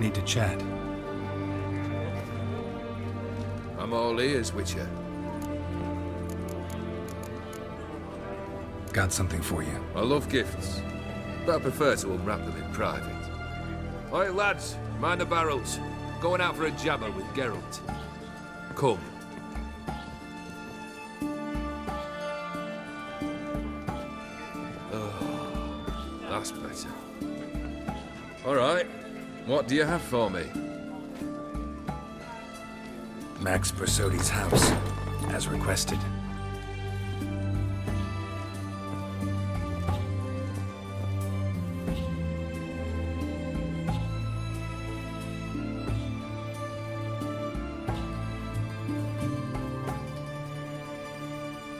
Need to chat. I'm all ears, Witcher. Got something for you. I love gifts, but I prefer to unwrap them in private. Oi, lads, mind the barrels. Going out for a jabber with Geralt. Come. Oh, that's better. All right, what do you have for me? Max Bersodi's house, as requested.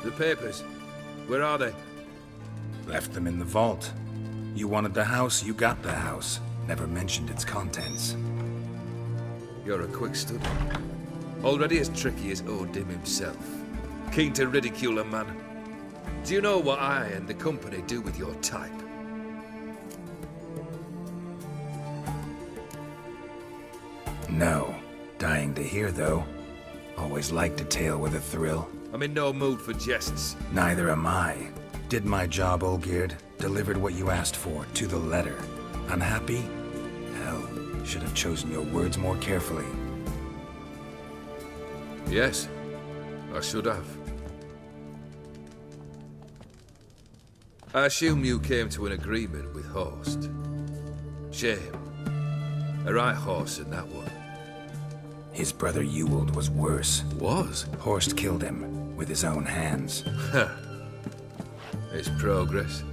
The papers, where are they? Left them in the vault. You wanted the house, you got the house. Never mentioned its contents. You're a quick study. Already as tricky as Odin himself. Keen to ridicule a man. Do you know what I and the company do with your type? No. Dying to hear, though. Always liked a tale with a thrill. I'm in no mood for jests. Neither am I. Did my job, Olgierd. Delivered what you asked for, to the letter. Unhappy? Hell, should have chosen your words more carefully. Yes, I should have. I assume you came to an agreement with Horst. Shame. A right horse in that one. His brother Ewald was worse. Was? Horst killed him, with his own hands. Ha. It's progress.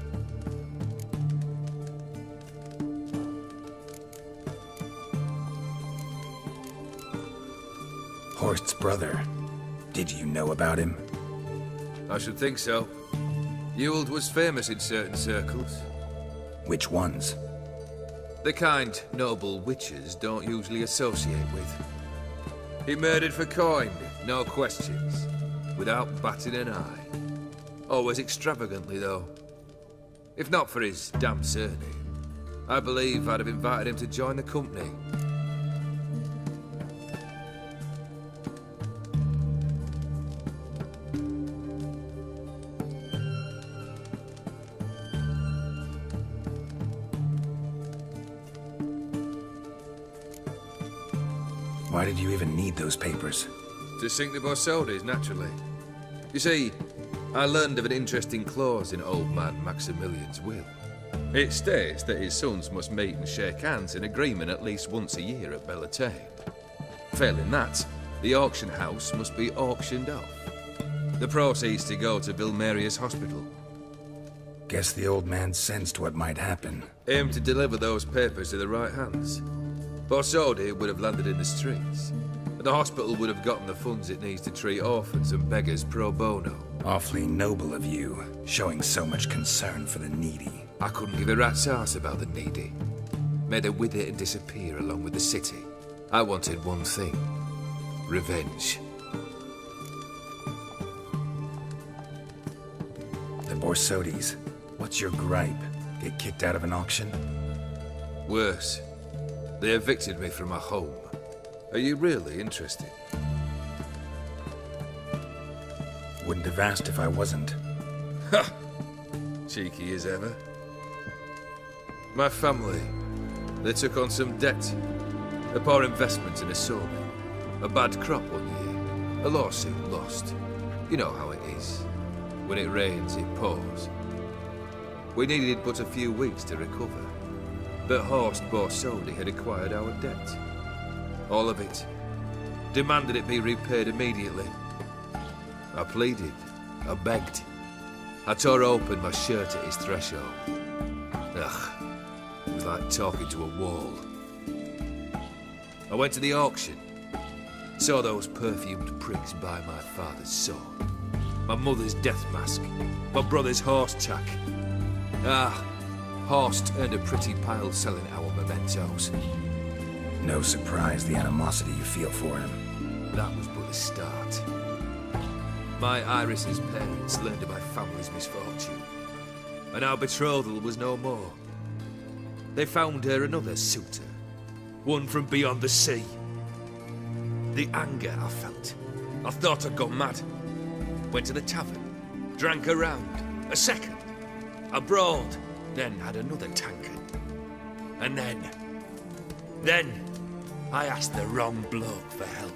Horst's brother. Did you know about him? I should think so. Ewald was famous in certain circles. Which ones? The kind noble witches don't usually associate with. He murdered for coin, no questions, without batting an eye. Always extravagantly, though. If not for his damn surname, I believe I'd have invited him to join the company. Why did you even need those papers? To sink the Borsodis, naturally. You see, I learned of an interesting clause in old man Maximilian's will. It states that his sons must meet and shake hands in agreement at least once a year at Bellatane. Failing that, the auction house must be auctioned off. The proceeds to go to Vilmeria's hospital. Guess the old man sensed what might happen. Aimed to deliver those papers to the right hands. Borsodi would have landed in the streets, and the hospital would have gotten the funds it needs to treat orphans and beggars pro bono. Awfully noble of you, showing so much concern for the needy. I couldn't give a rat's ass about the needy. Made them wither and disappear along with the city. I wanted one thing. Revenge. The Borsodis. What's your gripe? Get kicked out of an auction? Worse. They evicted me from my home. Are you really interested? Wouldn't have asked if I wasn't. Ha! Cheeky as ever. My family, they took on some debt. A poor investment in a sawmill. A bad crop one year. A lawsuit lost. You know how it is. When it rains, it pours. We needed but a few weeks to recover. But Horst Borsodi had acquired our debt. All of it. Demanded it be repaid immediately. I pleaded. I begged. I tore open my shirt at his threshold. Ugh. It was like talking to a wall. I went to the auction. Saw those perfumed pricks buy my father's sword. My mother's death mask. My brother's horse tack. Ah. Horst earned a pretty pile selling our mementos. No surprise the animosity you feel for him. That was but the start. My Iris's parents learned of my family's misfortune, and our betrothal was no more. They found her another suitor, one from beyond the sea. The anger I felt. I thought I'd gone mad. Went to the tavern, drank a round, a second. I brawled, then had another tankard. And then I asked the wrong bloke for help.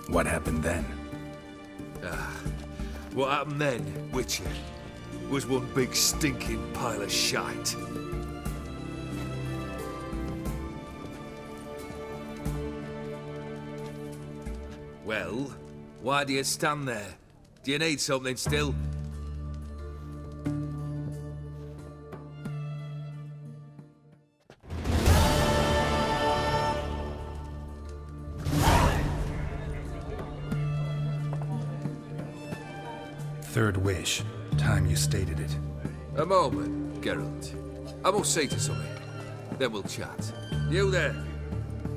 What happened then? What happened then, Witcher, was one big stinking pile of shite. Well, why do you stand there? Do you need something still? Third wish. Time you stated it. A moment, Geralt. I must say to something. Then we'll chat. You there.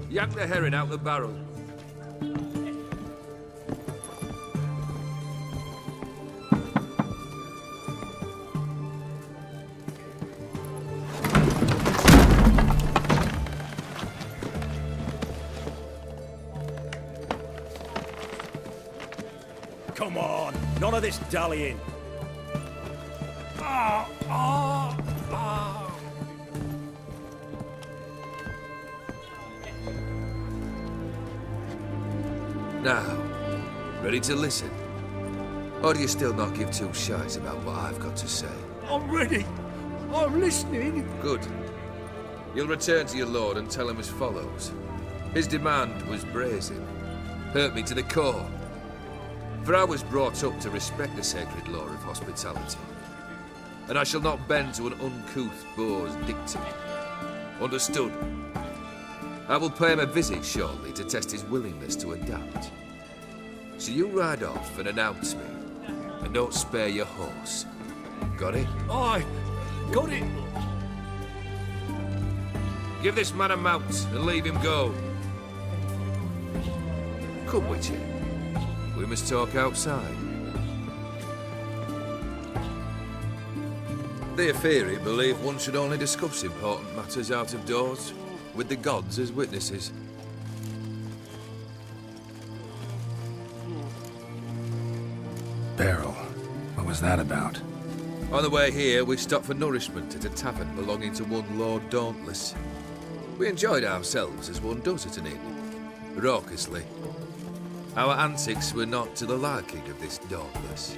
Yank the herring out the barrel. Come on, none of this dallying. Now, ready to listen? Or do you still not give two shites about what I've got to say? I'm ready. I'm listening. Good. You'll return to your lord and tell him as follows. His demand was brazen. Hurt me to the core. For I was brought up to respect the sacred law of hospitality. And I shall not bend to an uncouth boor's dictum. Understood? I will pay him a visit shortly to test his willingness to adapt. So you ride off and announce me. And don't spare your horse. Got it? Aye, got it. Give this man a mount and leave him go. Come, Witcher. We must talk outside. The Aetheri believe one should only discuss important matters out of doors, with the gods as witnesses. Barrel. What was that about? On the way here, we stopped for nourishment at a tavern belonging to one Lord Dauntless. We enjoyed ourselves as one does at an inn, raucously. Our antics were not to the liking of this Dauntless.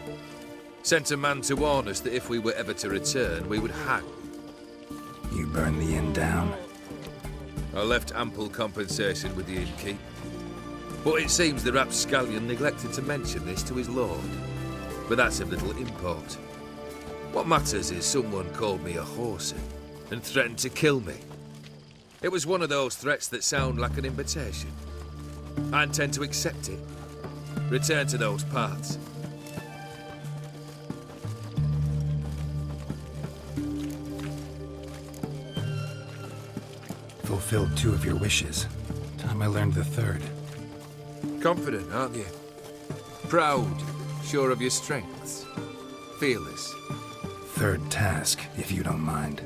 Sent a man to warn us that if we were ever to return, we would hang. You burned the inn down? I left ample compensation with the innkeep. But it seems the rapscallion neglected to mention this to his lord. But that's of little import. What matters is someone called me a horsey and threatened to kill me. It was one of those threats that sound like an invitation. I intend to accept it. Return to those parts. Fulfilled 2 of your wishes. Time I learned the 3rd. Confident, aren't you? Proud, sure of your strengths. Fearless. 3rd task, if you don't mind.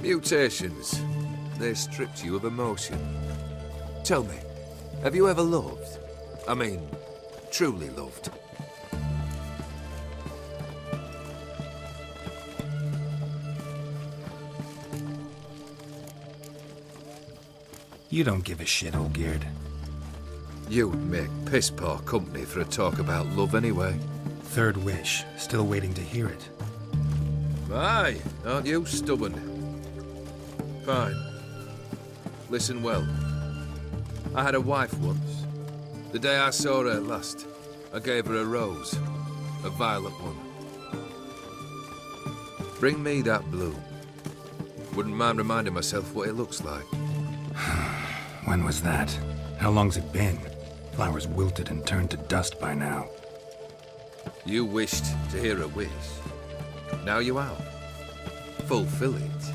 Mutations. They stripped you of emotion. Tell me, have you ever loved? I mean, truly loved? You don't give a shit, Olgierd. You'd make piss-poor company for a talk about love anyway. 3rd wish. Still waiting to hear it. Aye, aren't you stubborn? Fine. Listen well. I had a wife once. The day I saw her last, I gave her a rose. A violet one. Bring me that bloom. Wouldn't mind reminding myself what it looks like. When was that? How long's it been? Flowers wilted and turned to dust by now. You wished to hear a wish. Now you have. Fulfill it.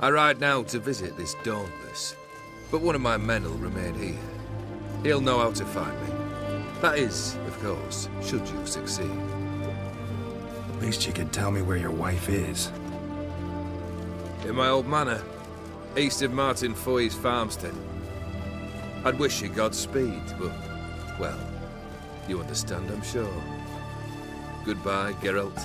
I ride now to visit this Dauntless, but one of my men will remain here. He'll know how to find me. That is, of course, should you succeed. Least you could tell me where your wife is. In my old manor, east of Martin Foy's farmstead. I'd wish you Godspeed, but, well, you understand, I'm sure. Goodbye, Geralt.